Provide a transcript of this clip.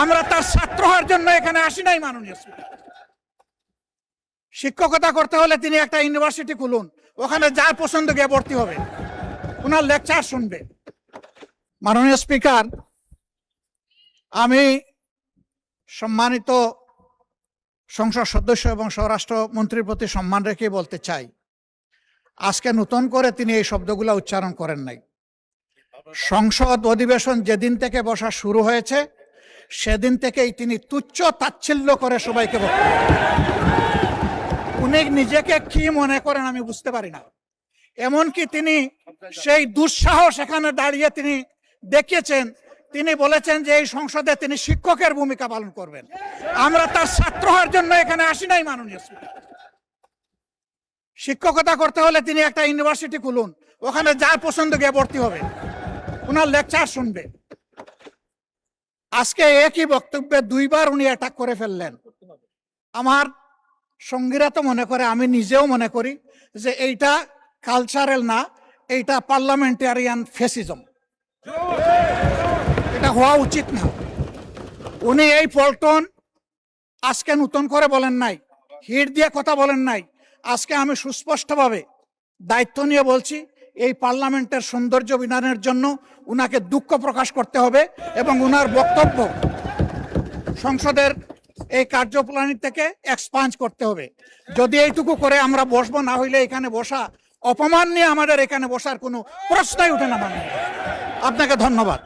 আমরা তার ছাত্র হওয়ার জন্য এখানে আসি নাই। মাননীয় স্পিকার, শিক্ষকতা করতে হলে তিনি একটা ইউনিভার্সিটি খুলুন, ওখানে যার পছন্দ গিয়ে ভর্তি হবে, ওনার লেকচার শুনবে। মাননীয় স্পিকার, আমি সম্মানিত সংসদ সদস্য এবং স্বরাষ্ট্র মন্ত্রীর প্রতি সম্মান রেখে বলতে চাই, আজকে নতুন করে তিনি এই শব্দগুলো উচ্চারণ করেন নাই। সংসদ অধিবেশন যেদিন থেকে বসা শুরু হয়েছে সেদিন থেকেই তিনি তুচ্ছ তাচ্ছিল্য করে সবাইকে বক্তব্য। উনি নিজেকে কি মনে করেন আমি বুঝতে পারি না। এমনকি তিনি সেই দুঃসাহস এখানে দাঁড়িয়ে তিনি দেখিয়েছেন, তিনি বলেছেন যে এই সংসদে তিনি শিক্ষকের ভূমিকা পালন করবেন। আমরা তার ছাত্র হওয়ার জন্য এখানে আসি নাই। মাননীয় স্পিকার, শিক্ষকতা করতে হলে তিনি একটা ইউনিভার্সিটি খুলুন, ওখানে যার পছন্দ গিয়ে ভর্তি হবে, ওনার লেকচার শুনবে। আজকে একই বক্তব্যে দুইবার উনি অ্যাটাক করে ফেললেন। আমার সঙ্গীরা তো মনে করে, আমি নিজেও মনে করি যে এইটা কালচারাল না, এইটা পার্লামেন্টারিয়ান ফ্যাসিজম। এটা হওয়া উচিত না। উনি এই পল্টন আজকে নতুন করে বলেন নাই, হিট দিয়ে কথা বলেন নাই। আজকে আমি সুস্পষ্টভাবে দায়িত্ব নিয়ে বলছি, এই পার্লামেন্টের সৌন্দর্য বিধানের জন্য উনাকে দুঃখ প্রকাশ করতে হবে এবং উনার বক্তব্য সংসদের এই কার্যপ্রণালী থেকে এক্সপান্ড করতে হবে। যদি এইটুকু করে আমরা বসবো, না হইলে এখানে বসা অপমান নিয়ে আমাদের এখানে বসার কোনো প্রশ্নই উঠে না। আপনাকে ধন্যবাদ।